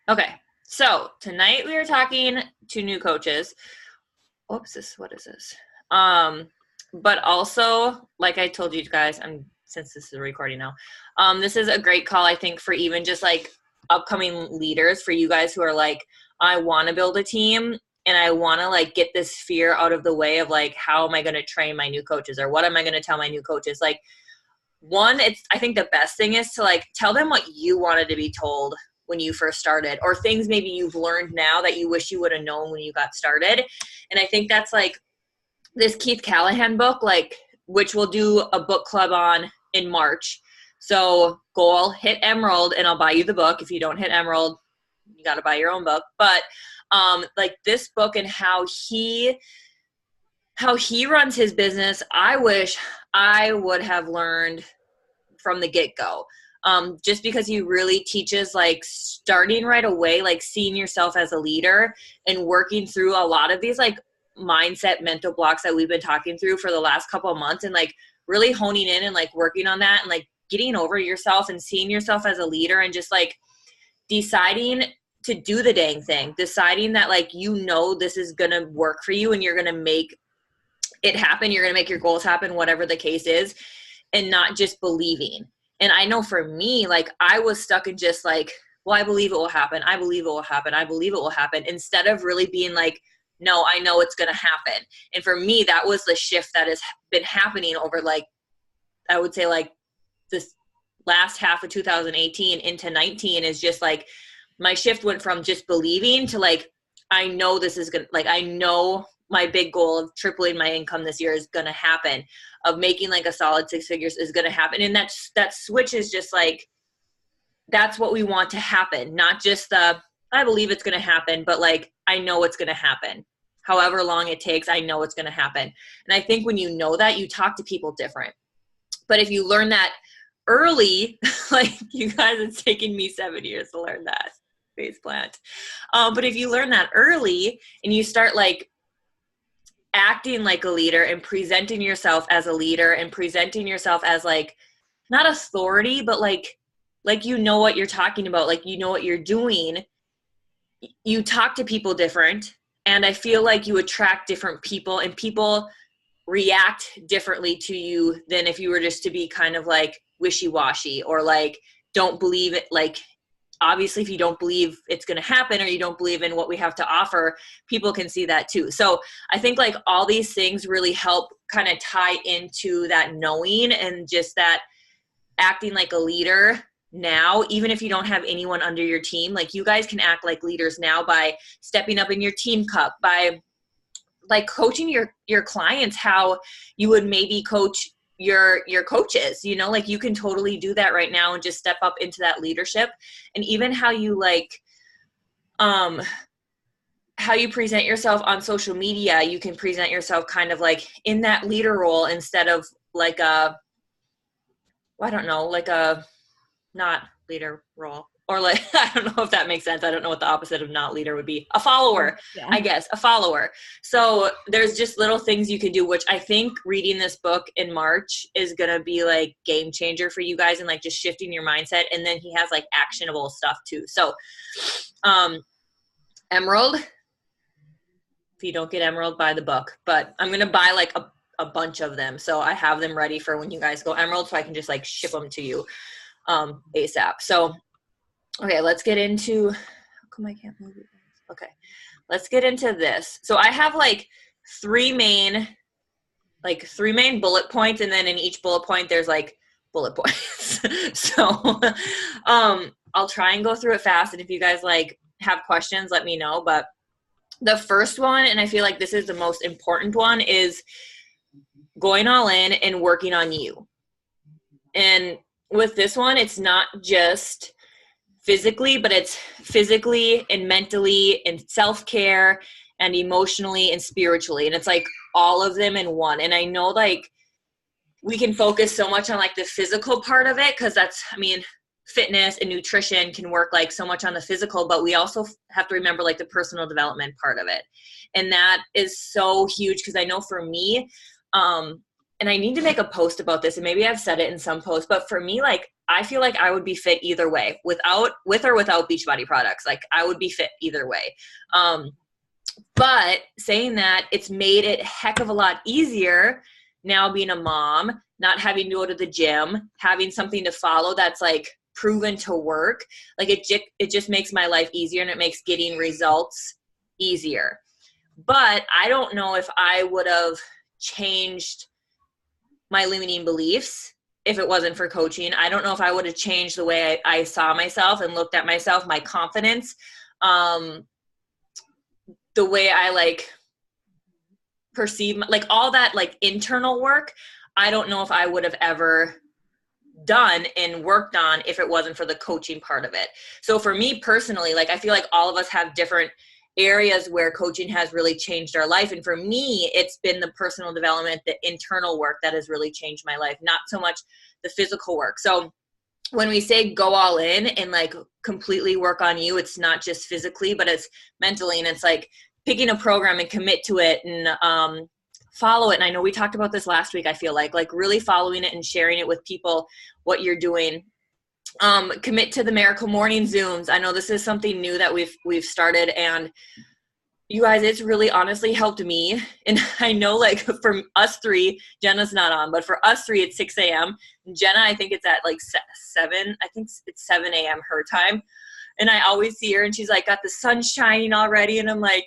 Okay. So tonight we are talking to new coaches. Oops, what is this? But also, like I told you guys, since this is a recording now, this is a great call, I think, for even just like upcoming leaders, for you guys who are like, I want to build a team and I want to like get this fear out of the way of like, how am I going to train my new coaches, or what am I going to tell my new coaches? Like, I think the best thing is to like tell them what you wanted to be told when you first started, or things maybe you've learned now that you wish you would have known when you got started. And I think that's like this Keith Callahan book, like, which we'll do a book club on in March. So goal, hit Emerald and I'll buy you the book. If you don't hit Emerald, you got to buy your own book. But like this book and how he runs his business, I wish I would have learned from the get-go. Just because he really teaches like starting right away, like seeing yourself as a leader and working through a lot of these like mindset mental blocks that we've been talking through for the last couple of months, and like really honing in and like working on that and like getting over yourself and seeing yourself as a leader, and just like deciding to do the dang thing, deciding that like, this is going to work for you and you're going to make it happen. You're going to make your goals happen, whatever the case is, and not just believing. And I know for me, like I was stuck in just like, well, I believe it will happen. I believe it will happen. I believe it will happen. Instead of really being like, no, I know it's going to happen. And for me, that was the shift that has been happening over like, I would say like this last half of 2018 into 19 is just like, my shift went from just believing to like, I know this is going to, like, I know my big goal of tripling my income this year is going to happen, of making like a solid 6 figures is going to happen. And that switch is just like, that's what we want to happen. Not just I believe it's going to happen, but like, I know it's going to happen. However long it takes, I know it's going to happen. And I think when you know that, you talk to people different. But if you learn that early, like you guys, it's taken me 7 years to learn that face plant. But if you learn that early and you start like acting like a leader and presenting yourself as a leader and presenting yourself as like, not authority, but like you know what you're talking about, like you know what you're doing, you talk to people different. And I feel like you attract different people, and people react differently to you than if you were just to be kind of like wishy-washy or like don't believe it. Like obviously if you don't believe it's going to happen, or you don't believe in what we have to offer, people can see that too. So I think like all these things really help kind of tie into that knowing, and just that acting like a leader now, even if you don't have anyone under your team. Like you guys can act like leaders now by stepping up in your team cup, by like coaching your clients how you would maybe coach your coaches, like you can totally do that right now and just step up into that leadership. And even how you like how you present yourself on social media, you can present yourself kind of like in that leader role instead of like I don't know, like a not leader role, or like, I don't know if that makes sense. I don't know what the opposite of not leader would be. A follower, yeah. I guess, a follower. So there's just little things you can do, which I think reading this book in March is going to be like game changer for you guys, and like just shifting your mindset. And then he has like actionable stuff too. So Emerald, if you don't get Emerald, buy the book. But I'm going to buy like a bunch of them. So I have them ready for when you guys go Emerald, so I can just like ship them to you ASAP. So, okay, let's get into, how come I can't move it? Okay, let's get into this. So I have like three main bullet points, and then in each bullet point, there's like bullet points. So I'll try and go through it fast. And if you guys like have questions, let me know. But the first one, and I feel like this is the most important one, is going all in and working on you. And with this one, it's not just physically, but it's physically and mentally and self-care and emotionally and spiritually. And it's like all of them in one. And I know like we can focus so much on like the physical part of it, because that's, I mean, fitness and nutrition can work like so much on the physical, but we also have to remember like the personal development part of it. And that is so huge, because I know for me, and I need to make a post about this, and maybe I've said it in some posts, but for me, like I feel like I would be fit either way, with or without Beachbody products. Like I would be fit either way. But saying that, it's made it a heck of a lot easier now being a mom, not having to go to the gym, having something to follow that's like proven to work. Like it just makes my life easier, and it makes getting results easier. But I don't know if I would have changed my limiting beliefs if it wasn't for coaching. I don't know if I would have changed the way I saw myself and looked at myself, my confidence, the way I like perceive, like all that like internal work. I don't know if I would have ever done and worked on if it wasn't for the coaching part of it. So for me personally, like I feel like all of us have different areas where coaching has really changed our life. And for me, it's been the personal development, the internal work that has really changed my life, not so much the physical work. So when we say go all in and like completely work on you, it's not just physically, but it's mentally. And it's like picking a program and commit to it and follow it. And I know we talked about this last week, I feel like really following it and sharing it with people, what you're doing. Commit to the Miracle Morning Zooms. I know this is something new that we've started, and you guys, it's really honestly helped me. And I know like for us three, Jenna's not on, but for us three, it's 6 a.m. Jenna, I think it's at like 7. I think it's 7 a.m. her time. And I always see her and she's like, got the sun shining already. And I'm like,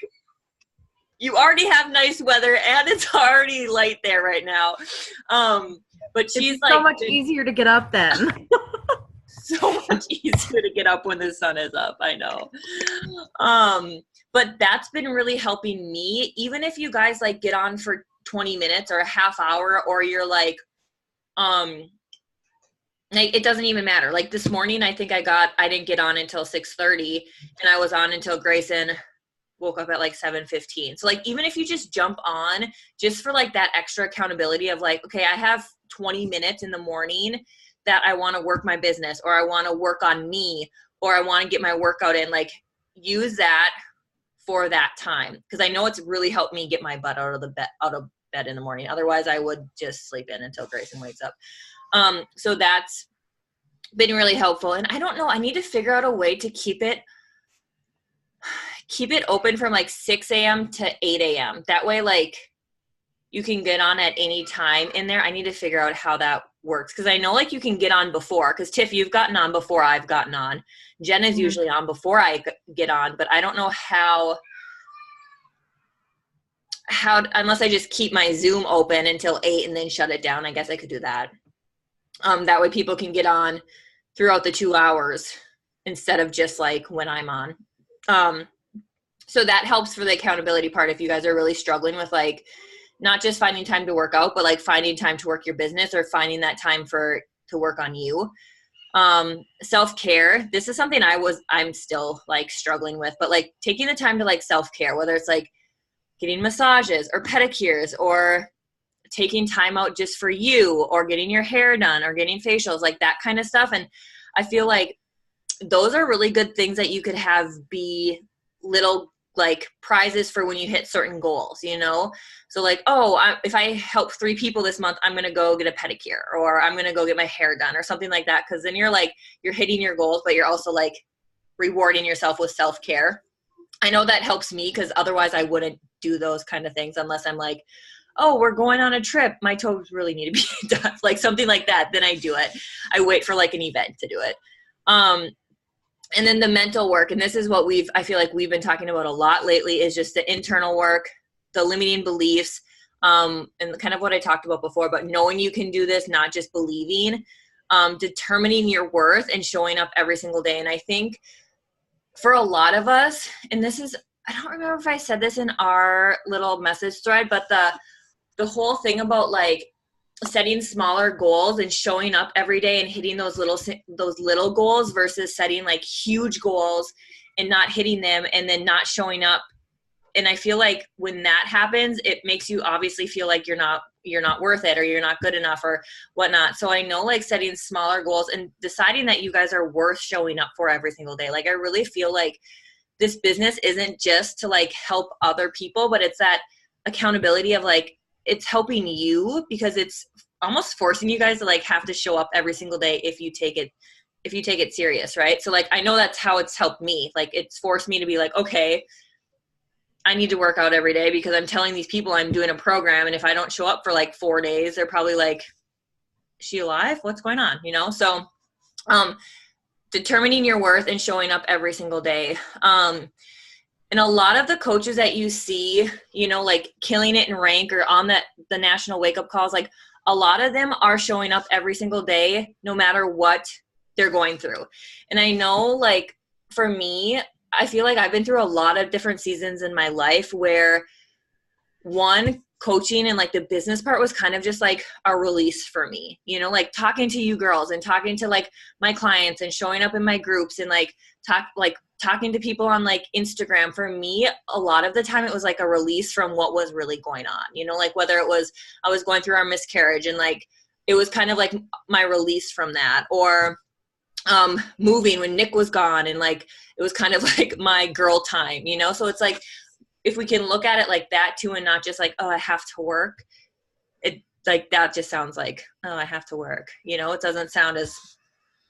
you already have nice weather and it's already light there right now. But she's it's like so much easier to get up then. So much easier to get up when the sun is up. I know. But that's been really helping me. Even if you guys like get on for 20 minutes or a half hour, or you're like it doesn't even matter. Like this morning, I think I didn't get on until 6:30 and I was on until Grayson woke up at like 7:15. So like, even if you just jump on just for like that extra accountability of like, okay, I have 20 minutes in the morning that I want to work my business, or I want to work on me, or I want to get my workout in, like use that for that time. Cause I know it's really helped me get my butt out of bed in the morning. Otherwise I would just sleep in until Grayson wakes up. So that's been really helpful. And I don't know, I need to figure out a way to keep it open from like 6 a.m. to 8 a.m. That way, like you can get on at any time in there. I need to figure out how that works. Cause I know like you can get on before, cause Tiff, you've gotten on before I've gotten on. Jen is usually on before I get on, but I don't know how, unless I just keep my Zoom open until 8 and then shut it down. I guess I could do that. That way people can get on throughout the 2 hours instead of just like when I'm on. So that helps for the accountability part. If you guys are really struggling with like, not just finding time to work out, but like finding time to work your business, or finding that time to work on you. Self-care. This is something I'm still like struggling with, but like taking the time to like self-care, whether it's like getting massages or pedicures, or taking time out just for you, or getting your hair done, or getting facials, like that kind of stuff. And I feel like those are really good things that you could have be little like prizes for when you hit certain goals, you know? So like, if I help 3 people this month, I'm going to go get a pedicure, or I'm going to go get my hair done, or something like that. Cause then you're hitting your goals, but you're also like rewarding yourself with self-care. I know that helps me, cause otherwise I wouldn't do those kind of things unless I'm like, oh, we're going on a trip, my toes really need to be done, like something like that. Then I do it. I wait for like an event to do it. And then the mental work, and this is what I feel like we've been talking about a lot lately, is just the internal work, the limiting beliefs, and kind of what I talked about before, but knowing you can do this, not just believing, determining your worth and showing up every single day. And I think for a lot of us, and this is, I don't remember if I said this in our little message thread, but the whole thing about like setting smaller goals and showing up every day and hitting those little goals versus setting like huge goals and not hitting them and then not showing up. And I feel like when that happens, it makes you obviously feel like you're not worth it, or you're not good enough or whatnot. So I know like setting smaller goals and deciding that you guys are worth showing up for every single day. Like I really feel like this business isn't just to like help other people, but it's that accountability of like, it's helping you because it's almost forcing you guys to like have to show up every single day if you take it serious, right? So like I know that's how it's helped me. Like it's forced me to be like, okay, I need to work out every day because I'm telling these people I'm doing a program, and if I don't show up for like 4 days, they're probably like, is she alive? What's going on? You know? So determining your worth and showing up every single day. And a lot of the coaches that you see, you know, like killing it in rank or on the national wake up calls, like a lot of them are showing up every single day, no matter what they're going through. And I know, like, for me, I feel like I've been through a lot of different seasons in my life where one, coaching and like the business part was kind of just like a release for me, you know, like talking to you girls and talking to like my clients and showing up in my groups and like talking to people on like Instagram. For me, a lot of the time it was like a release from what was really going on, you know, like whether it was I was going through our miscarriage and like it was kind of like my release from that, or moving when Nick was gone, and like it was kind of like my girl time, you know. So it's like if we can look at it like that too, and not just like, oh, I have to work, it like that just sounds like, oh, I have to work, you know. It doesn't sound as,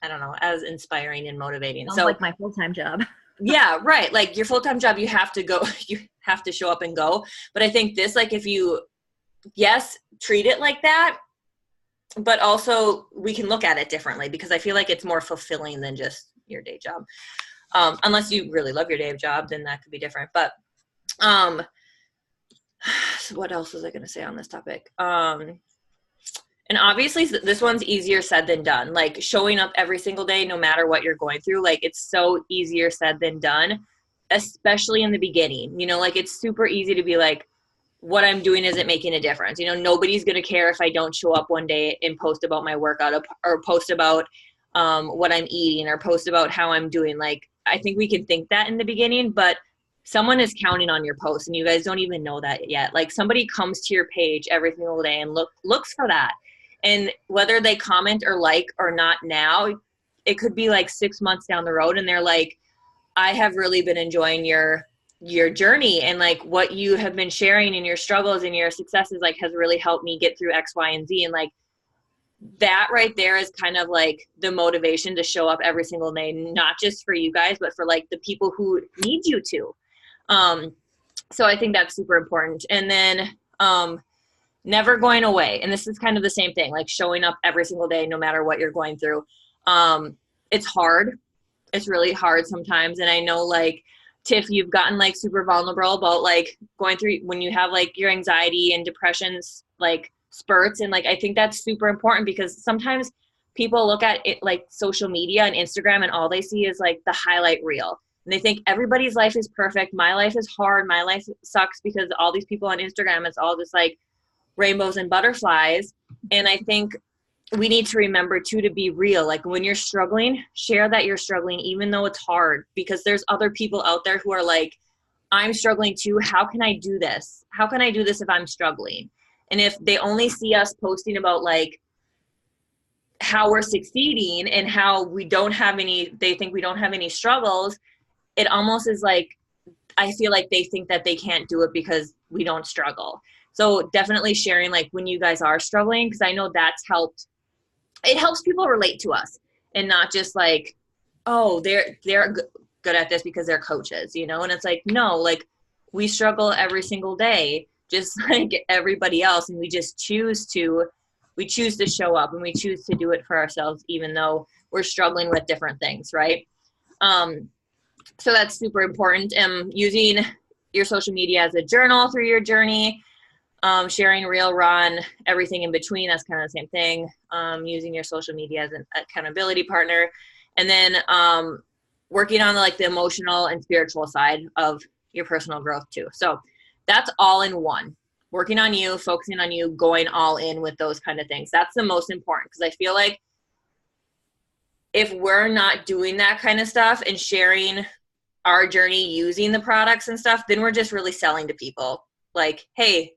I don't know, as inspiring and motivating. Sounds so like my full-time job. Yeah, right. Like your full-time job, you have to go, you have to show up and go. But I think this, like if you, yes, treat it like that, but also we can look at it differently, because I feel like it's more fulfilling than just your day job. Unless you really love your day job, then that could be different. But so what else was I going to say on this topic? And obviously this one's easier said than done. Like showing up every single day, no matter what you're going through, like it's so easier said than done, especially in the beginning. You know, like it's super easy to be like, what I'm doing isn't making a difference. You know, nobody's going to care if I don't show up one day and post about my workout or post about what I'm eating or post about how I'm doing. Like, I think we can think that in the beginning, but someone is counting on your post and you guys don't even know that yet. Like somebody comes to your page every single day and looks for that. And whether they comment or like or not now, it could be like 6 months down the road and they're like, I have really been enjoying your journey, and like what you have been sharing and your struggles and your successes like has really helped me get through X, Y, and Z. And like that right there is kind of like the motivation to show up every single day, not just for you guys, but for like the people who need you to. So I think that's super important. And then never going away. And this is kind of the same thing, like showing up every single day, no matter what you're going through. It's hard. It's really hard sometimes. And I know like, Tiff, you've gotten like super vulnerable about like going through when you have like your anxiety and depressions, like spurts. And like, I think that's super important because sometimes people look at it like social media and Instagram and all they see is like the highlight reel. And they think everybody's life is perfect. My life is hard. My life sucks because all these people on Instagram, it's all just like rainbows and butterflies. And I think we need to remember too, to be real. Like when you're struggling, share that you're struggling, even though it's hard, because there's other people out there who are like, I'm struggling too. How can I do this? How can I do this if I'm struggling? And if they only see us posting about like how we're succeeding and how we don't have any, they think we don't have any struggles, it almost is like, I feel like they think that they can't do it because we don't struggle. So definitely sharing like when you guys are struggling, because I know that's helped. It helps people relate to us and not just like, oh, they're good at this because they're coaches, you know? And it's like, no, like we struggle every single day, just like everybody else. And we choose to show up and we choose to do it for ourselves, even though we're struggling with different things. Right. So that's super important. Using your social media as a journal through your journey. Sharing real, run, everything in between. That's kind of the same thing. Using your social media as an accountability partner, and then working on like the emotional and spiritual side of your personal growth too. So that's all in one. Working on you, focusing on you, going all in with those kind of things. That's the most important, because I feel like if we're not doing that kind of stuff and sharing our journey using the products and stuff, then we're just really selling to people like, hey,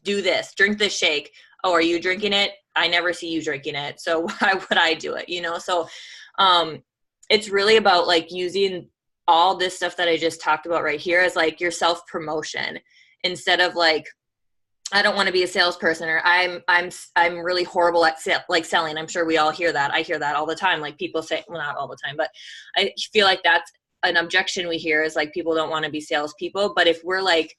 do this, drink this shake. Oh, are you drinking it? I never see you drinking it. So why would I do it? You know? So it's really about like using all this stuff that I just talked about right here as like your self-promotion, instead of like I don't want to be a salesperson, or I'm really horrible at selling. I'm sure we all hear that. I hear that all the time. Like people say, well, not all the time, but I feel like that's an objection we hear is like people don't want to be salespeople. But if we're like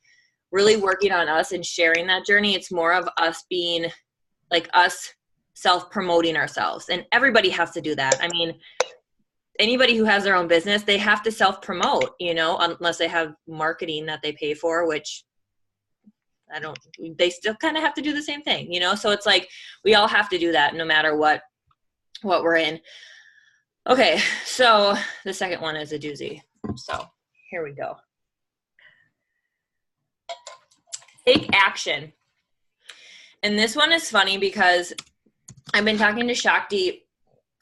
really working on us and sharing that journey, it's more of us being like us self-promoting ourselves. And everybody has to do that. I mean, anybody who has their own business, they have to self-promote, unless they have marketing that they pay for, which they still kind of have to do the same thing, So it's like, we all have to do that no matter what we're in. Okay. So the second one is a doozy. So here we go. Take action. And this one is funny because I've been talking to Shakti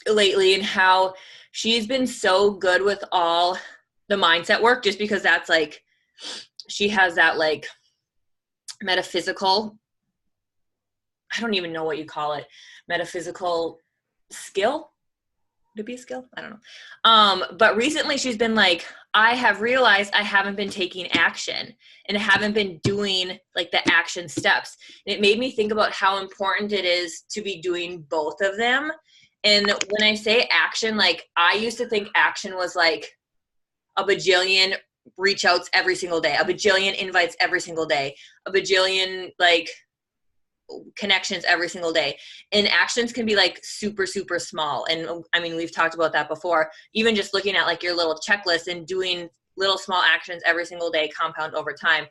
lately and how she's been so good with all the mindset work, just because that's like, she has that like metaphysical, I don't even know what you call it, metaphysical skill. Would it be a skill? I don't know. But recently she's been like, I have realized I haven't been taking action and haven't been doing like the action steps. And it made me think about how important it is to be doing both of them. And when I say action, like I used to think action was like a bajillion reach outs every single day, a bajillion invites every single day, a bajillion like connections every single day. And actions can be like super, super small. And I mean, we've talked about that before, even just looking at like your little checklist and doing little small actions every single day compound over time.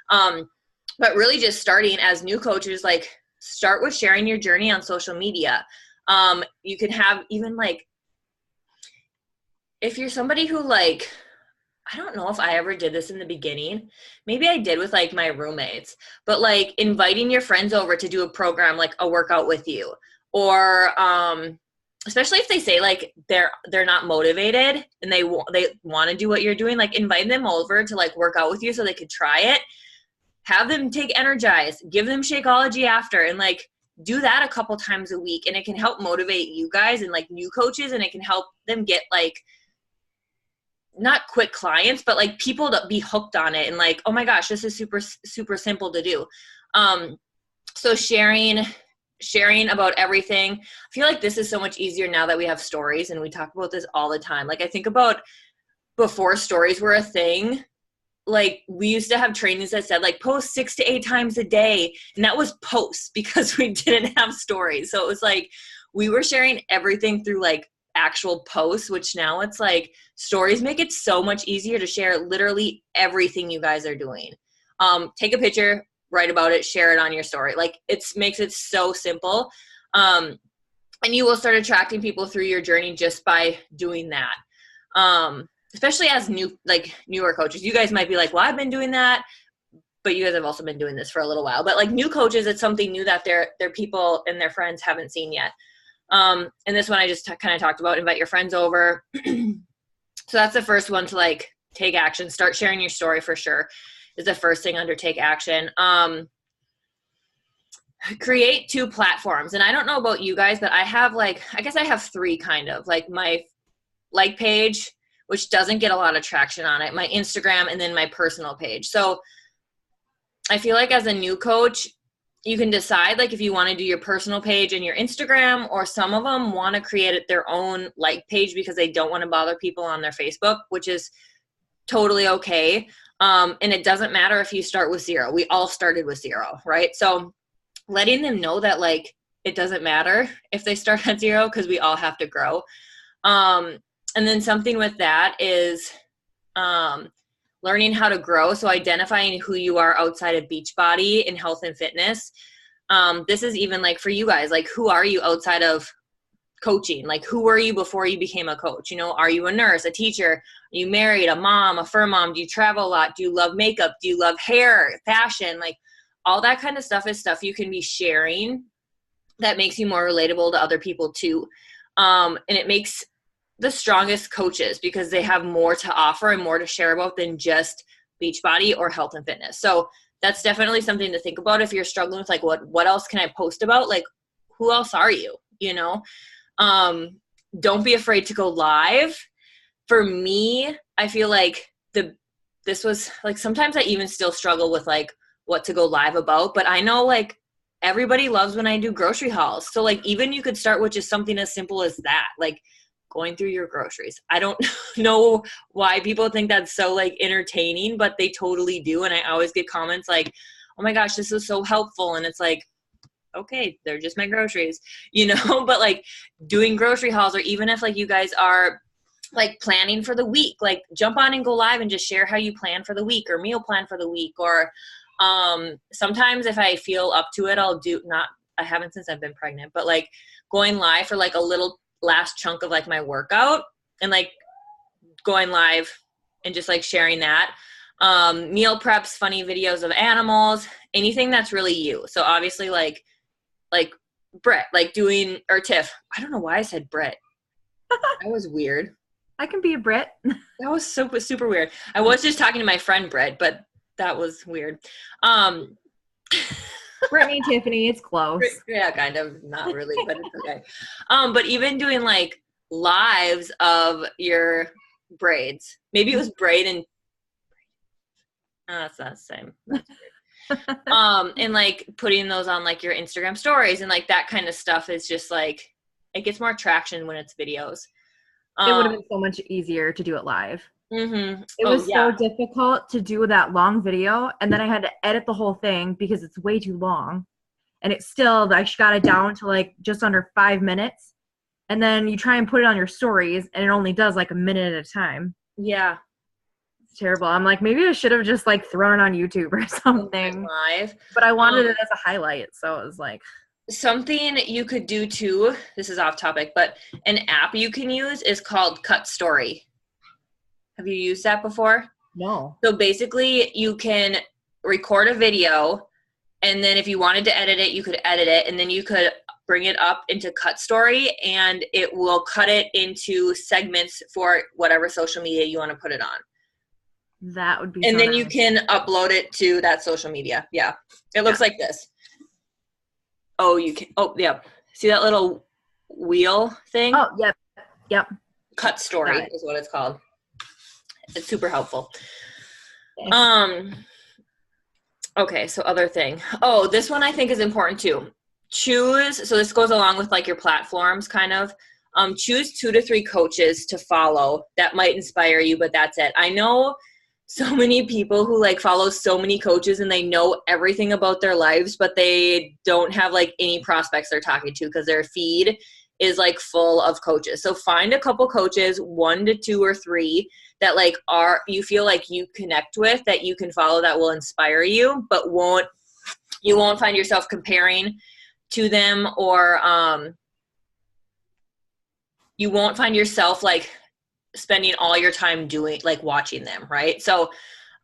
But really just starting as new coaches, like start with sharing your journey on social media. You can have even like, if you're somebody who like, I don't know if I ever did this in the beginning. Maybe I did with like my roommates, but like inviting your friends over to do a program, like a workout with you, or especially if they say like they're not motivated and they want to do what you're doing, like invite them over to like work out with you so they could try it. Have them take Energize, give them Shakeology after, and like do that a couple times a week. And it can help motivate you guys and like new coaches, and it can help them get like, not quick clients, but like people to be hooked on it and like, oh my gosh, this is super, super simple to do. So sharing about everything. I feel like this is so much easier now that we have stories, and we talk about this all the time. Like I think about before stories were a thing, like we used to have trainings that said like post 6 to 8 times a day. And that was posts because we didn't have stories. So it was like, we were sharing everything through like actual posts, which now it's like stories make it so much easier to share literally everything you guys are doing. Take a picture, write about it, share it on your story. Like it makes it so simple. And you will start attracting people through your journey just by doing that. Especially as newer coaches, you guys might be like, well, I've been doing that, but you guys have also been doing this for a little while. But like new coaches, it's something new that their people and their friends haven't seen yet. And this one I just kind of talked about, invite your friends over. So that's the first one to like take action, start sharing your story for sure is the first thing under take action. Create 2 platforms. And I don't know about you guys, but I have like, I guess I have 3 kind of like my like page, which doesn't get a lot of traction on it, my Instagram, and then my personal page. So I feel like as a new coach, you can decide like if you want to do your personal page and your Instagram, or some of them want to create their own like page because they don't want to bother people on their Facebook, which is totally okay. And it doesn't matter if you start with 0. We all started with 0, right? So letting them know that like it doesn't matter if they start at 0 because we all have to grow. And then something with that is learning how to grow. So identifying who you are outside of Beachbody in health and fitness. This is even like for you guys, like who are you outside of coaching? Like who were you before you became a coach? Are you a nurse, a teacher? Are you married, a mom, a fur mom? Do you travel a lot? Do you love makeup? Do you love hair, fashion? Like all that kind of stuff is stuff you can be sharing that makes you more relatable to other people too. And it makes the strongest coaches because they have more to offer and more to share about than just Beachbody or health and fitness. So that's definitely something to think about if you're struggling with like, what else can I post about? Like, who else are you? Don't be afraid to go live. For me, I feel like this was like, sometimes I even still struggle with like, what to go live about. But I know like everybody loves when I do grocery hauls. So like even you could start with just something as simple as that, like going through your groceries. I don't know why people think that's so like entertaining, but they totally do. And I always get comments like, oh my gosh, this is so helpful. And it's like, okay, they're just my groceries, but like doing grocery hauls, or even if like you guys are like planning for the week, like jump on and go live and just share how you plan for the week or meal plan for the week. Or sometimes if I feel up to it, I haven't since I've been pregnant, but like going live for like a little last chunk of like my workout and like going live and just like sharing that. Meal preps, funny videos of animals, anything that's really you. So obviously like Brett, like doing, or Tiff. I don't know why I said Brett. That was weird. I can be a Brit. That was super weird. I was just talking to my friend Brett, but that was weird. Brittany, Tiffany, it's close. Yeah, kind of. Not really, but it's okay. But even doing like lives of your braids. Maybe it was braid and that's not the same. That's weird. And like putting those on like your Instagram stories and like that kind of stuff is just like, it gets more traction when it's videos. It would have been so much easier to do it live. Mm-hmm. It was so difficult to do that long video, and then I had to edit the whole thing because it's way too long. And it's still, I got it down to like just under 5 minutes. And then you try and put it on your stories and it only does like a minute at a time. Yeah. It's terrible. I'm like, maybe I should have just like thrown it on YouTube or something. Live. But I wanted it as a highlight. So it was like. Something you could do too, this is off topic, but an app you can use is called Cut Story. Have you used that before? No. So basically you can record a video, and then if you wanted to edit it, you could edit it, and then you could bring it up into Cut Story, and it will cut it into segments for whatever social media you want to put it on. That would be and so then nice. You can upload it to that social media. Yeah. It looks like this. Oh, you can. Oh, yeah. See that little wheel thing? Oh, yep. Cut Story is what it's called. It's super helpful. Okay. Okay, so other thing. Oh, this one I think is important too. Choose, so this goes along with like your platforms kind of. Choose 2 to 3 coaches to follow that might inspire you, but that's it. I know so many people who like follow so many coaches and they know everything about their lives, but they don't have like any prospects they're talking to because their feed is like full of coaches. So find a couple coaches, 1 to 2 or 3 that like you feel like you connect with, that you can follow, that will inspire you, but you won't find yourself comparing to them, or you won't find yourself like spending all your time watching them, right? So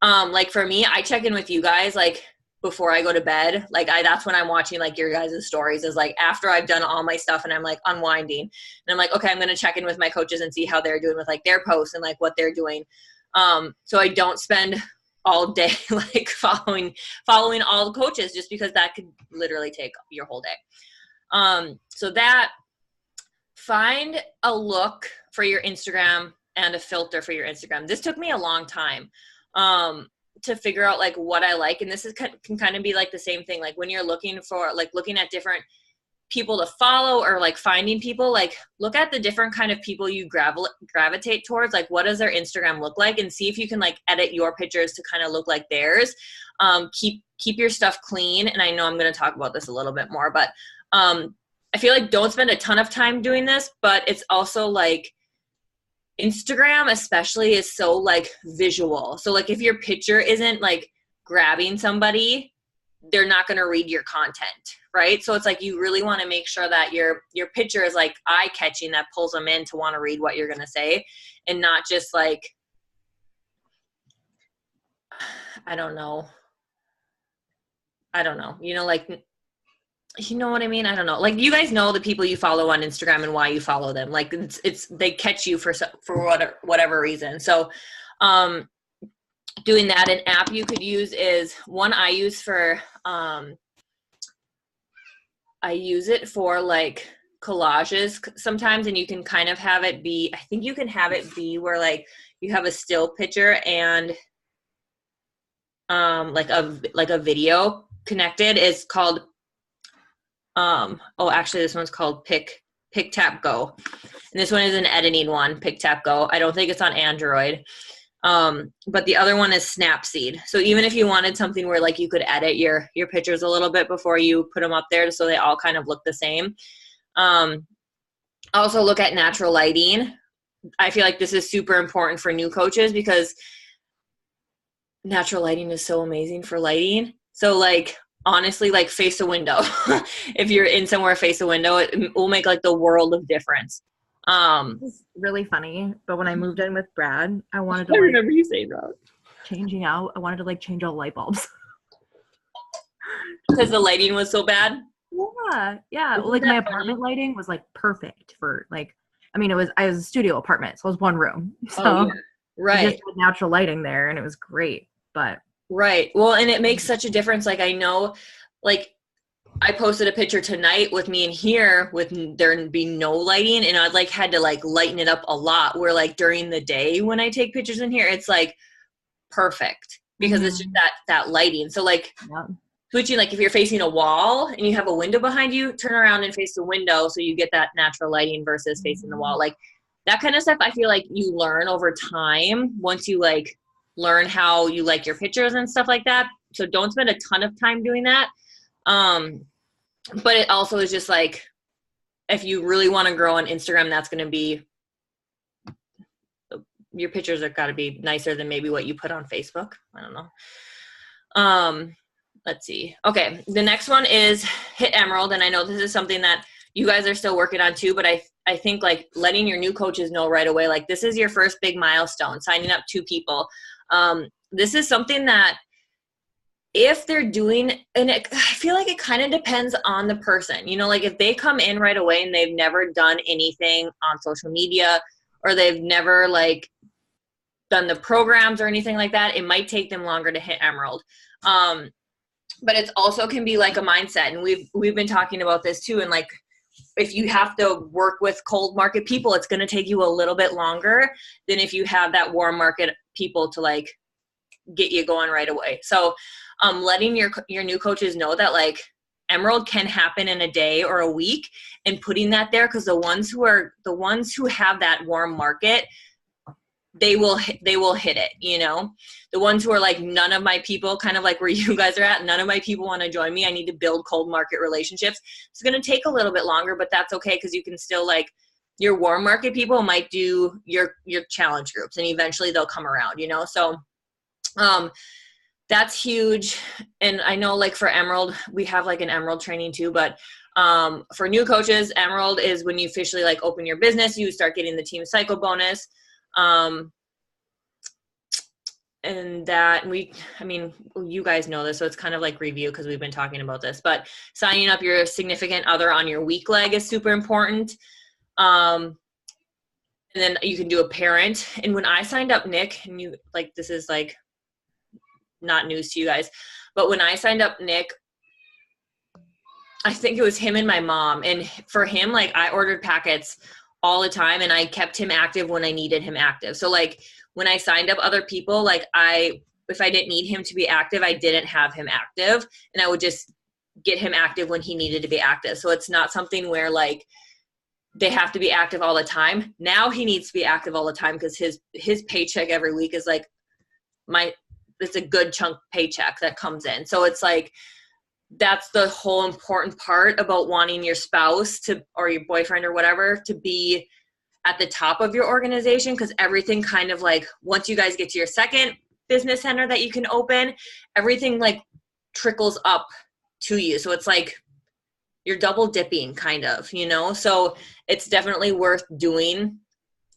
like for me, I check in with you guys like before I go to bed. Like that's when I'm watching like your guys' stories, is like after I've done all my stuff and I'm like unwinding, and I'm like, okay, I'm gonna check in with my coaches and see how they're doing with like their posts and like what they're doing. So I don't spend all day like following all the coaches, just because that could literally take your whole day. So that, find a look for your Instagram and a filter for your Instagram. This took me a long time to figure out like what I like. And this can kind of be like the same thing. Like when you're looking at different people to follow, or like finding people, like look at the different kind of people you gravitate towards. Like what does their Instagram look like, and see if you can like edit your pictures to kind of look like theirs. Keep your stuff clean. And I know I'm going to talk about this a little bit more, but I feel like don't spend a ton of time doing this, but it's also like Instagram especially is so like visual. So like if your picture isn't like grabbing somebody, they're not going to read your content, right? So it's like you really want to make sure that your picture is like eye-catching, that pulls them in to want to read what you're going to say, and not just like, I don't know, like, you know what I mean? I don't know. Like you guys know the people you follow on Instagram and why you follow them. Like it's they catch you for whatever reason. So doing that, an app you could use is one I use for I use it for like collages sometimes, and you can kind of have it be, I think you can have it be where like you have a still picture and, like a video connected. It's called actually this one's called Pick Tap Go. And this one is an editing one, Pick Tap Go. I don't think it's on Android. But the other one is Snapseed. So even if you wanted something where like you could edit your pictures a little bit before you put them up there so they all kind of look the same. Also look at natural lighting. I feel like this is super important for new coaches because natural lighting is so amazing for lighting. So like honestly, like face a window. If you're in somewhere face a window, it will make like the world of difference. It's really funny, but when I moved in with Brad, I wanted to I remember you saying that. Changing out. I wanted to like change all the light bulbs. Because the lighting was so bad? Yeah. Like my apartment lighting was like perfect for like, I mean, I was a studio apartment, so it was one room. So right. Just had natural lighting there and it was great, but. Right. Well, and it makes such a difference. Like I know, like I posted a picture tonight with me in here with there being no lighting and I like had to like lighten it up a lot where like during the day when I take pictures in here, it's like perfect because it's just that lighting. So like switching, like if you're facing a wall and you have a window behind you, turn around and face the window so you get that natural lighting versus facing the wall. Like that kind of stuff I feel like you learn over time once you like learn how you like your pictures and stuff like that. So don't spend a ton of time doing that. But it also is just like, if you really want to grow on Instagram, that's going to be, your pictures have got to be nicer than maybe what you put on Facebook. I don't know. Let's see. Okay. The next one is hit Emerald. And I know this is something that you guys are still working on too, but I think like letting your new coaches know right away, like this is your first big milestone, signing up 2 people. This is something that if they're doing, and I feel like it kind of depends on the person, you know, like if they come in right away and they've never done anything on social media or they've never like done the programs or anything like that, it might take them longer to hit Emerald. But it also can be like a mindset. And we've been talking about this too. And like, if you have to work with cold market people, it's going to take you a little bit longer than if you have that warm market people to like get you going right away. So letting your new coaches know that like Emerald can happen in a day or a week and putting that there, because the ones who have that warm market, they will hit it, you know. The ones who are like, none of my people, kind of like where you guys are at, none of my people want to join me, I need to build cold market relationships. It's going to take a little bit longer, but that's okay, because you can still like, your warm market people might do your challenge groups and eventually they'll come around, you know. So that's huge. And I know like for Emerald, we have like an Emerald training too, but for new coaches, Emerald is when you officially like open your business, you start getting the team cycle bonus. And that you guys know this, so it's kind of like review because we've been talking about this, but signing up your significant other on your weak leg is super important. And then you can do a parent. And when I signed up Nick, and you like, this is like not news to you guys, but when I signed up Nick, I think it was him and my mom. And for him, like I ordered packets all the time and I kept him active when I needed him active. So like when I signed up other people, like if I didn't need him to be active, I didn't have him active, and I would just get him active when he needed to be active. So it's not something where like they have to be active all the time. Now he needs to be active all the time because his paycheck every week is like it's a good chunk paycheck that comes in. So it's like, that's the whole important part about wanting your spouse to, or your boyfriend or whatever, to be at the top of your organization, because everything kind of like, once you guys get to your second business center that you can open, everything like trickles up to you. So it's like you're double dipping kind of, you know. So it's definitely worth doing.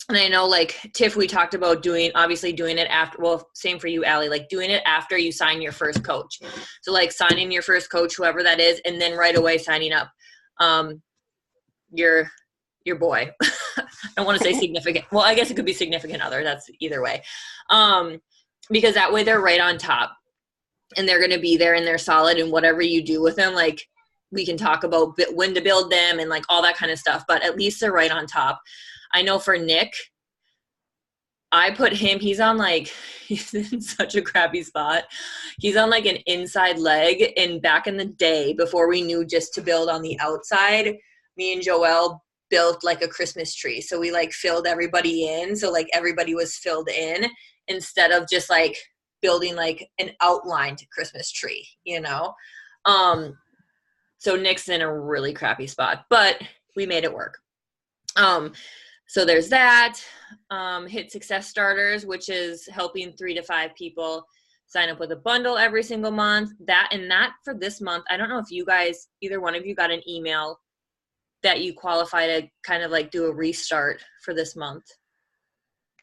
And I know like Tiff, we talked about obviously doing it after, well, same for you, Allie, like doing it after you sign your first coach. So like signing your first coach, whoever that is, and then right away signing up your boy. I don't want to say significant. Well, I guess it could be significant other. That's either way. Because that way they're right on top and they're going to be there and they're solid, and whatever you do with them, like we can talk about when to build them and like all that kind of stuff, but at least they're right on top. I know for Nick, I put him, he's in such a crappy spot. He's on like an inside leg. And back in the day, before we knew just to build on the outside, me and Joelle built like a Christmas tree. So we like filled everybody in. So like everybody was filled in instead of just like building like an outlined Christmas tree, you know? So Nick's in a really crappy spot, but we made it work. So there's that. Hit Success Starters, which is helping 3 to 5 people sign up with a bundle every single month. That for this month, I don't know if you guys, either one of you got an email that you qualify to kind of like do a restart for this month.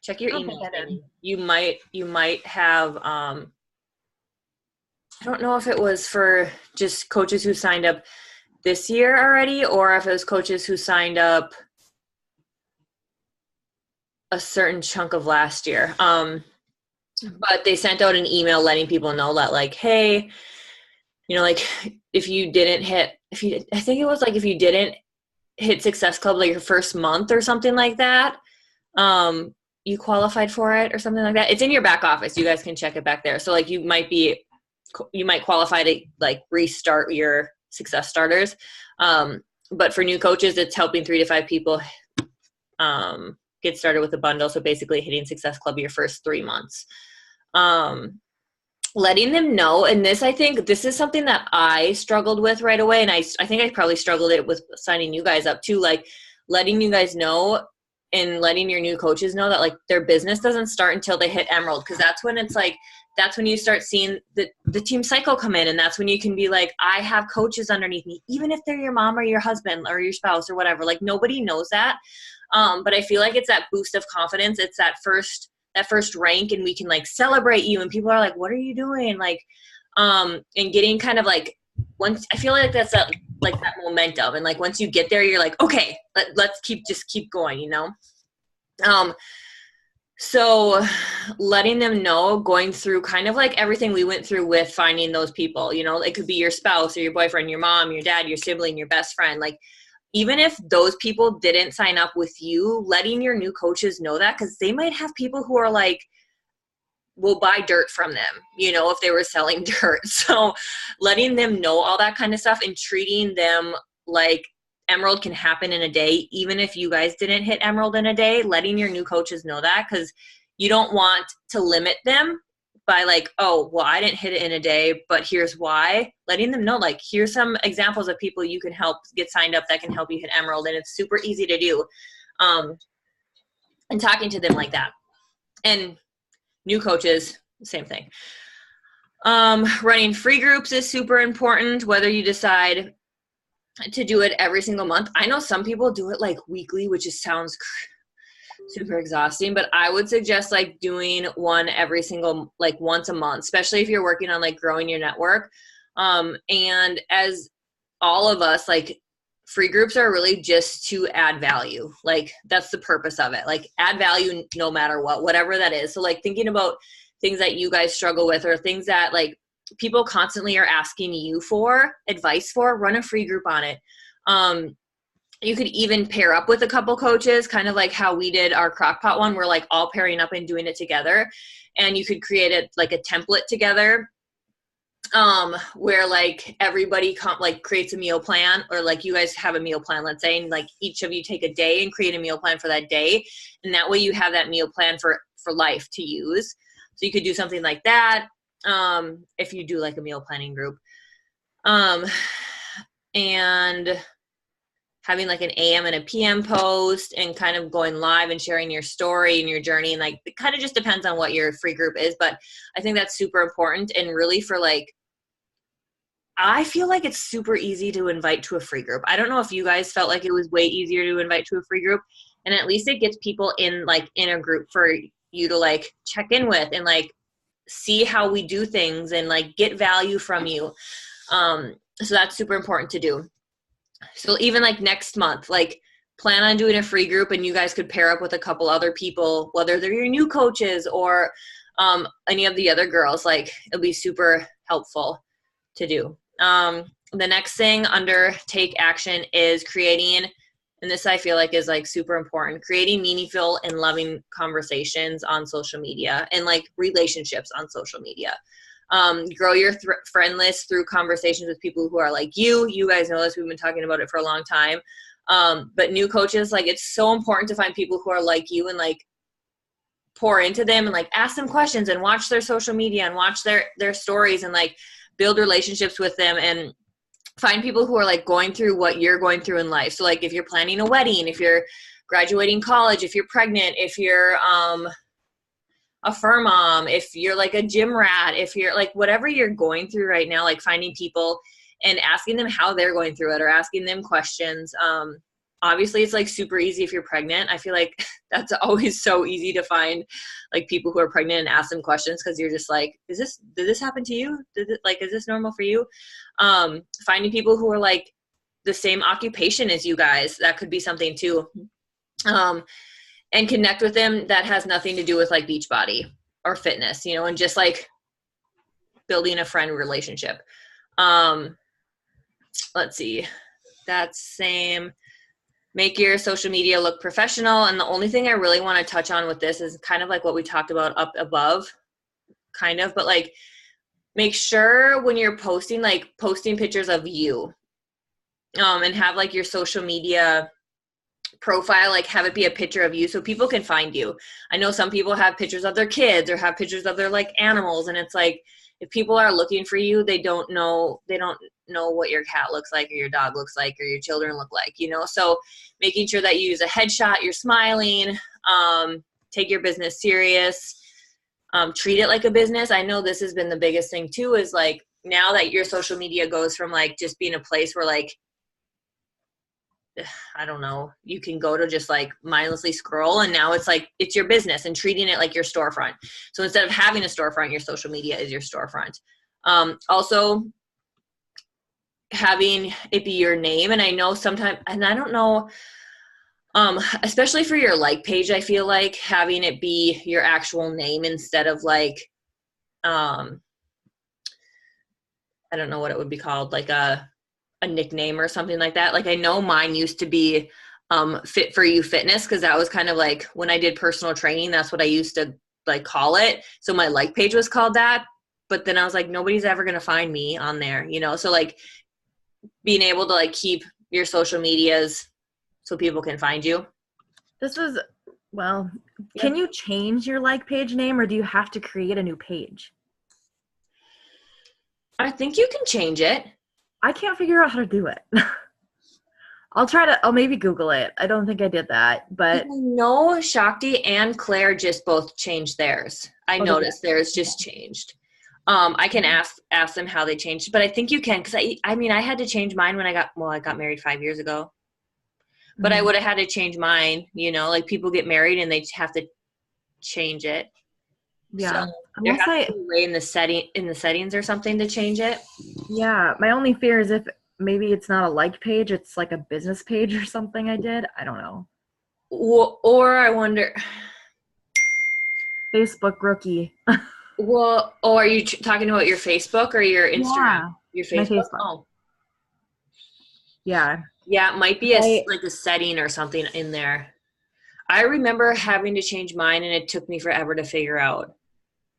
Check your email. You might have, I don't know if it was for just coaches who signed up this year already, or if it was coaches who signed up a certain chunk of last year. But they sent out an email letting people know that like, hey, you know, like if you didn't hit Success Club like your first month or something like that, you qualified for it or something like that. It's in your back office. You guys can check it back there. So like you might qualify to like restart your Success Starters. But for new coaches, it's helping 3 to 5 people get started with a bundle. So basically hitting Success Club your first 3 months. Letting them know, and I think this is something that I struggled with right away, and I think I probably struggled it with signing you guys up too, like letting you guys know and letting your new coaches know that like their business doesn't start until they hit Emerald, because that's when you start seeing the team cycle come in, and that's when you can be like, I have coaches underneath me, even if they're your mom or your husband or your spouse or whatever. Like nobody knows that. But I feel like it's that boost of confidence. It's that first rank, and we can like celebrate you, and people are like, what are you doing? Like, and getting kind of like, once I feel like that's that momentum. And like, once you get there, you're like, okay, let's keep going, you know? So letting them know, going through kind of like everything we went through with finding those people, you know, it could be your spouse or your boyfriend, your mom, your dad, your sibling, your best friend. Like, even if those people didn't sign up with you, letting your new coaches know that, because they might have people who are like, will buy dirt from them, you know, if they were selling dirt. So letting them know all that kind of stuff and treating them like Emerald can happen in a day, even if you guys didn't hit Emerald in a day, letting your new coaches know that, because you don't want to limit them by like, oh, well, I didn't hit it in a day, but here's why. Letting them know, like, here's some examples of people you can help get signed up that can help you hit Emerald, and it's super easy to do. And talking to them like that. And new coaches, same thing. Running free groups is super important, whether you decide to do it every single month. I know some people do it like weekly, which just sounds super exhausting, but I would suggest like doing one every single, like once a month, especially if you're working on like growing your network. And as all of us, like free groups are really just to add value. Like that's the purpose of it. Like add value no matter what, whatever that is. So like thinking about things that you guys struggle with, or things that like people constantly are asking you for advice for, run a free group on it. You could even pair up with a couple coaches, kind of like how we did our Crockpot one. We're like all pairing up and doing it together. And you could create it like a template together, where like everybody creates a meal plan, or like you guys have a meal plan, let's say, and like each of you take a day and create a meal plan for that day. And that way you have that meal plan for life to use. So you could do something like that. If you do like a meal planning group, and having like an AM and a PM post, and kind of going live and sharing your story and your journey. And like, it kind of just depends on what your free group is, but I think that's super important. And really for like, I feel like it's super easy to invite to a free group. I don't know if you guys felt like it was way easier to invite to a free group, and at least it gets people in a group for you to like check in with and like see how we do things and like get value from you. So that's super important to do. So even like next month, like plan on doing a free group, and you guys could pair up with a couple other people, whether they're your new coaches or any of the other girls. Like it'll be super helpful to do. The next thing under take action is creating and this I feel like is like super important, creating meaningful and loving conversations on social media and like relationships on social media. Grow your friend list through conversations with people who are like you. You guys know this. We've been talking about it for a long time. But new coaches, like it's so important to find people who are like you and like pour into them and like ask them questions and watch their social media and watch their stories and like build relationships with them and find people who are like going through what you're going through in life. So like if you're planning a wedding, if you're graduating college, if you're pregnant, if you're a fur mom, if you're like a gym rat, if you're like whatever you're going through right now, like finding people and asking them how they're going through it or asking them questions. Obviously it's like super easy if you're pregnant. I feel like that's always so easy to find like people who are pregnant and ask them questions, because you're just like, did this happen to you? Is this normal for you? Finding people who are like the same occupation as you guys, that could be something too. And connect with them that has nothing to do with like Beachbody or fitness, you know, and just like building a friend relationship. Let's see, that's same. Make your social media look professional. And the only thing I really want to touch on with this is kind of like what we talked about up above, kind of, but like make sure when you're posting, like posting pictures of you, and have like your social media profile, like have it be a picture of you so people can find you. I know some people have pictures of their kids or have pictures of their like animals, and it's like if people are looking for you, they don't know what your cat looks like or your dog looks like or your children look like, you know. So making sure that you use a headshot, you're smiling, take your business serious, treat it like a business. I know this has been the biggest thing too, is like now that your social media goes from like just being a place where like, I don't know, you can go to just like mindlessly scroll, and now it's like it's your business and treating it like your storefront. So instead of having a storefront, your social media is your storefront. Also having it be your name. And I know sometimes, and I don't know, especially for your like page, I feel like having it be your actual name instead of like, I don't know what it would be called, like a nickname or something like that. Like I know mine used to be Fit For You Fitness, because that was kind of like when I did personal training, that's what I used to like call it. So my like page was called that. But then I was like, nobody's ever going to find me on there, you know? So like being able to like keep your social medias so people can find you. Can you change your like page name, or do you have to create a new page? I think you can change it. I can't figure out how to do it. I'll maybe Google it. I don't think I did that, but no, Shakti and Claire just both changed theirs. I noticed theirs just changed. I can ask them how they changed, but I think you can, because I mean, I had to change mine when I got married 5 years ago, but I would have had to change mine, you know, like people get married and they have to change it. Yeah. So there has to be a way in the settings or something to change it. Yeah. My only fear is if maybe it's not a like page, it's like a business page or something I did. I don't know. Or I wonder. Facebook rookie. Well, are you talking about your Facebook or your Instagram? Yeah, your Facebook? My Facebook. Oh. Yeah. Yeah, it might be like a setting or something in there. I remember having to change mine, and it took me forever to figure out.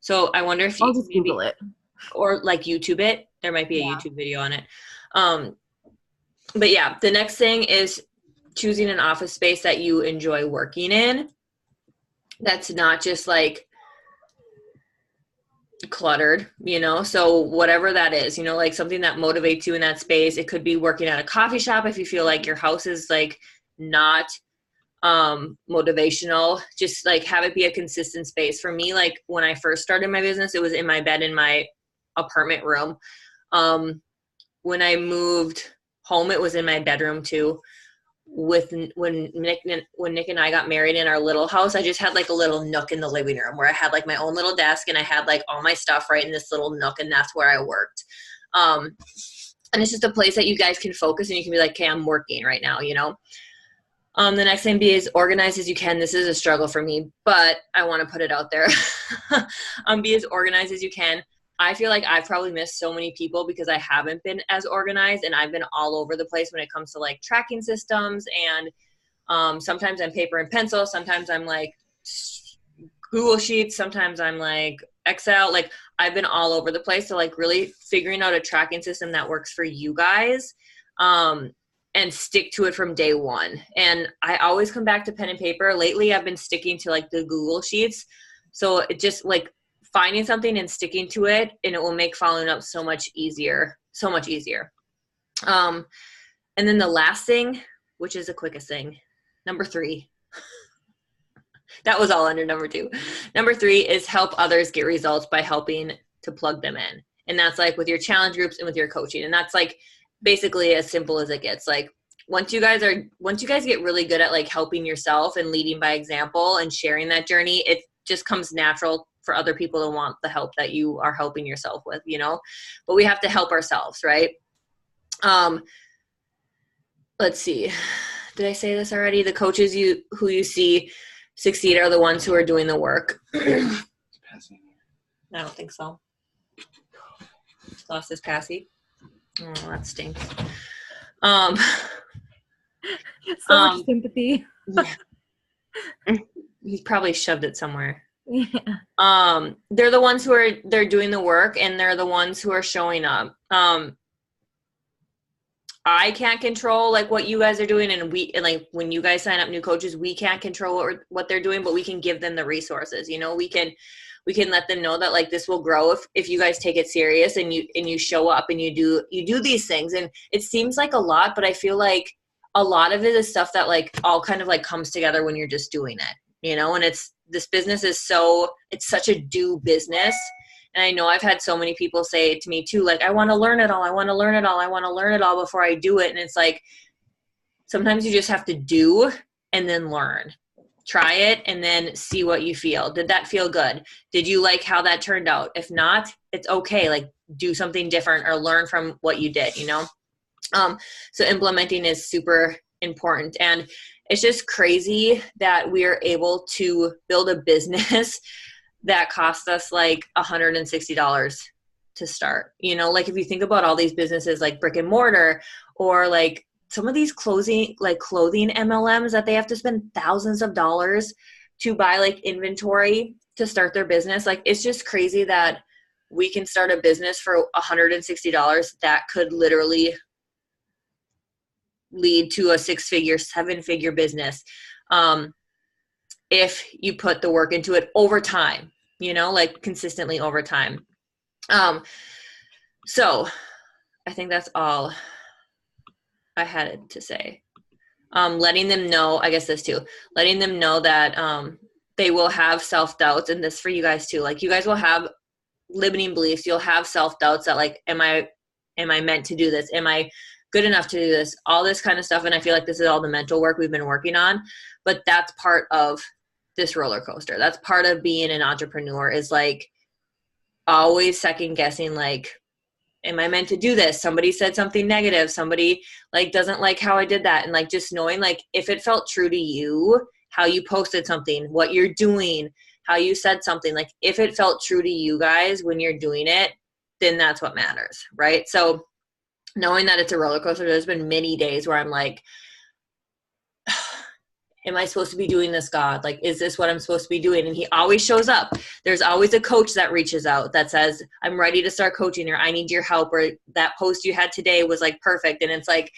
So I wonder if I'll just Google it. Or like YouTube it. There might be a YouTube video on it. But yeah, the next thing is choosing an office space that you enjoy working in. That's not just like cluttered, you know? So whatever that is, you know, like something that motivates you in that space. It could be working at a coffee shop if you feel like your house is like not motivational. Just like have it be a consistent space. For me, like when I first started my business, it was in my bed in my apartment room. When I moved home, it was in my bedroom too. When Nick and I got married in our little house, I just had like a little nook in the living room where I had like my own little desk, and I had like all my stuff right in this little nook, and that's where I worked. And it's just a place that you guys can focus, and you can be like, okay, I'm working right now, you know? The next thing be as organized as you can. This is a struggle for me, but I want to put it out there. Be as organized as you can. I feel like I've probably missed so many people because I haven't been as organized, and I've been all over the place when it comes to like tracking systems and Sometimes I'm paper and pencil. Sometimes I'm like Google Sheets. Sometimes I'm like Excel. Like I've been all over the place. So like really figuring out a tracking system that works for you guys, and stick to it from day one. And I always come back to pen and paper. Lately, I've been sticking to like the Google Sheets. So it just like finding something and sticking to it, and it will make following up so much easier, so much easier. And then the last thing, which is the quickest thing, number 3. That was all under number 2. Number 3 is help others get results by helping to plug them in. And that's like with your challenge groups and with your coaching. And that's like basically as simple as it gets. Like once you guys get really good at like helping yourself and leading by example and sharing that journey, it just comes natural for other people to want the help that you are helping yourself with, you know, but we have to help ourselves. Right. Let's see. Did I say this already? The coaches who you see succeed are the ones who are doing the work. I don't think so. Lost his passy. Oh, that stinks. So much sympathy. Yeah. He's probably shoved it somewhere. Yeah. They're the ones they're doing the work, and they're the ones who are showing up. I can't control like what you guys are doing, and like when you guys sign up new coaches, we can't control what they're doing, but we can give them the resources. You know, we can let them know that like this will grow if you guys take it serious and you show up and you do these things. And it seems like a lot, but I feel like a lot of it is stuff that like all kind of like comes together when you're just doing it, you know. And this business is it's such a do business. And I know I've had so many people say to me too, like, I want to learn it all. I want to learn it all. I want to learn it all before I do it. And it's like, sometimes you just have to do and then learn. Try it and then see what you feel. Did that feel good? Did you like how that turned out? If not, it's okay. Like do something different or learn from what you did, you know? So implementing is super important. And it's just crazy that we are able to build a business that cost us like $160 to start. You know, like if you think about all these businesses like brick and mortar, or like some of these clothing MLMs that they have to spend thousands of dollars to buy like inventory to start their business. Like it's just crazy that we can start a business for $160 that could literally lead to a 6-figure, 7-figure business. If you put the work into it over time, you know, like consistently over time. So I think that's all I had to say. Letting them know, I guess this too, letting them know that they will have self-doubts, and this for you guys too. Like you guys will have limiting beliefs. You'll have self-doubts that like, am I meant to do this? Am I good enough to do this? All this kind of stuff. And I feel like this is all the mental work we've been working on, but that's part of this roller coaster. That's part of being an entrepreneur, is like always second guessing, like, am I meant to do this? Somebody said something negative. Somebody like doesn't like how I did that. And like, just knowing like if it felt true to you, how you posted something, what you're doing, how you said something, like if it felt true to you guys when you're doing it, then that's what matters. Right. So knowing that it's a roller coaster, there's been many days where I'm like, am I supposed to be doing this, God? Like, is this what I'm supposed to be doing? And he always shows up. There's always a coach that reaches out that says, I'm ready to start coaching, or I need your help, or that post you had today was like perfect. And it's like,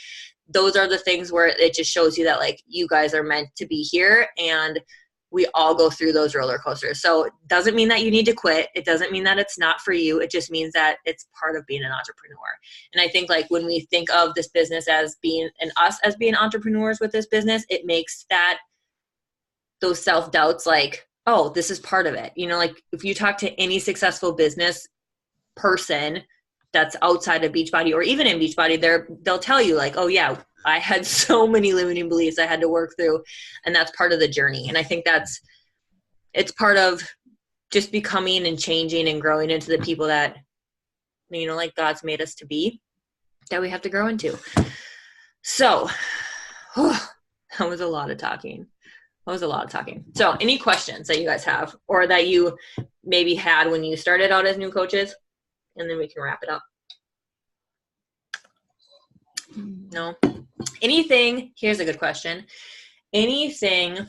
those are the things where it just shows you that like you guys are meant to be here, and we all go through those roller coasters. So it doesn't mean that you need to quit. It doesn't mean that it's not for you. It just means that it's part of being an entrepreneur. And I think like when we think of this business as being, and us as being entrepreneurs with this business, it makes those self-doubts like, oh, this is part of it. You know, like if you talk to any successful business person that's outside of Beachbody or even in Beachbody, they'll tell you like, oh yeah, I had so many limiting beliefs I had to work through, and that's part of the journey. And I think it's part of just becoming and changing and growing into the people that, you know, like God's made us to be, that we have to grow into. So that was a lot of talking. So any questions that you guys have, or that you maybe had when you started out as new coaches, and then we can wrap it up. No? Anything, here's a good question. anything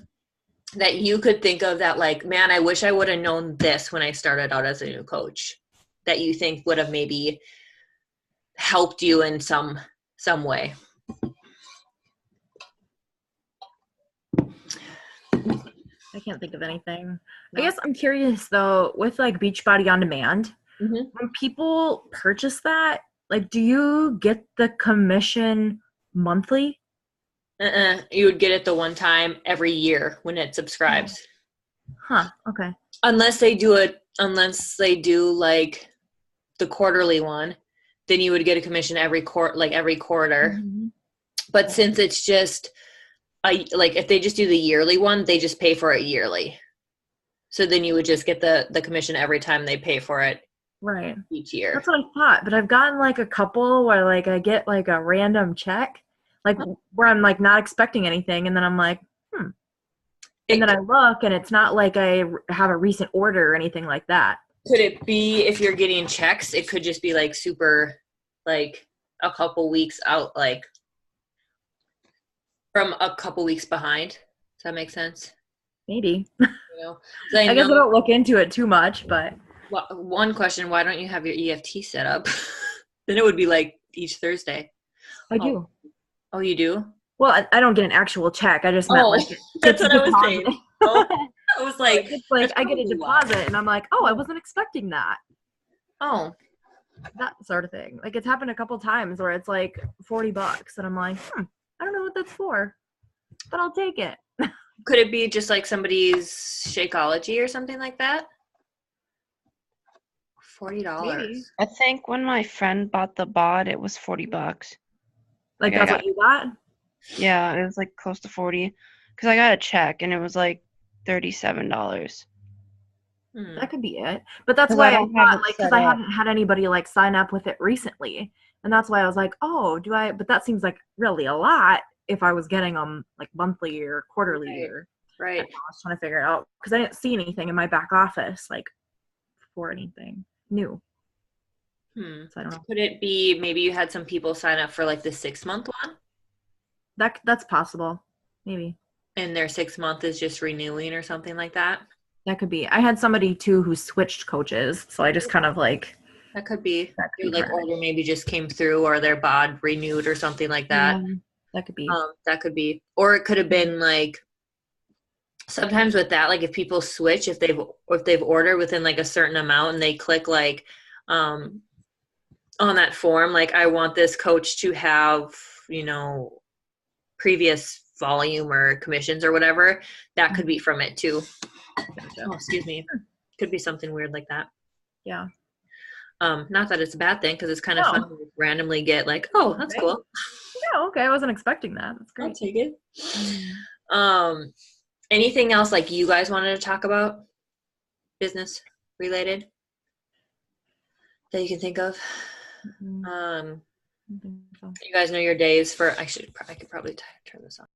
that you could think of that like, man, I wish I would have known this when I started out as a new coach, that you think would have maybe helped you in some way? I can't think of anything. No. I guess I'm curious though, with like Beachbody On Demand, Mm-hmm. when people purchase that, like, do you get the commission monthly? You would get it the one time every year when it subscribes. Huh. Okay. Unless they do like the quarterly one, then you would get a commission every quarter. Mm-hmm. But since it's just like if they just do the yearly one, they just pay for it yearly. So then you would just get the commission every time they pay for it Right. each year. That's what I thought, but I've gotten like a couple where like I get like a random check, like where I'm like not expecting anything, and then I'm like, and then I look and it's not like I have a recent order or anything like that. Could it be if you're getting checks, it could just be like super, like a couple weeks out, like from a couple weeks behind? Does that make sense? Maybe. You know? I guess I don't look into it too much, but. Well, one question, why don't you have your EFT set up? Then it would be like each Thursday. I do. Oh, you do? Well, I don't get an actual check. I just meant like that's what I was saying. Oh, I was like, it's like I get a deposit and I'm like, oh, I wasn't expecting that. Oh, that sort of thing. Like it's happened a couple times where it's like $40 and I'm like, I don't know what that's for, but I'll take it. Could it be just like somebody's Shakeology or something like that? $40. I think when my friend bought the bod, it was $40. Like that's what you got? Yeah, it was like close to 40. Because I got a check and it was like $37. That could be it. But that's why I thought, like, because I haven't had anybody like sign up with it recently, and that's why I was like, oh, do I? But that seems like really a lot if I was getting them like monthly or quarterly or. Right. I was trying to figure it out because I didn't see anything in my back office like for anything new. So I don't know. Could it be maybe you had some people sign up for like the 6-month one? That's possible, maybe. And their 6-month is just renewing or something like that? That could be. I had somebody too who switched coaches, so I just kind of like. That could be. Like order maybe just came through or their bod renewed or something like that. That could be. That could be. Or it could have been like sometimes with that, like if people switch, if they've ordered within like a certain amount and they click like on that form, like I want this coach to have, previous volume or commissions or whatever, that could be from it too. Oh, excuse me. Could be something weird like that. Yeah. Not that it's a bad thing because it's kind of fun to randomly get like, oh, that's cool. Yeah, okay. I wasn't expecting that. That's great. I'll take it. Anything else like you guys wanted to talk about? Business related that you can think of? You guys know your days for I could probably turn this on.